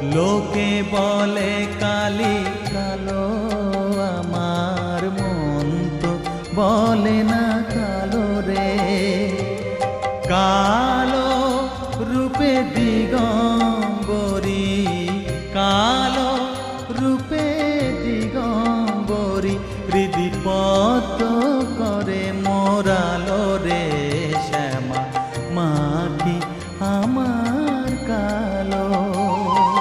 লোকে বলে কালি কালো, আমার মন তো বলে না কালো রে। কালো রূপে দিগন্ত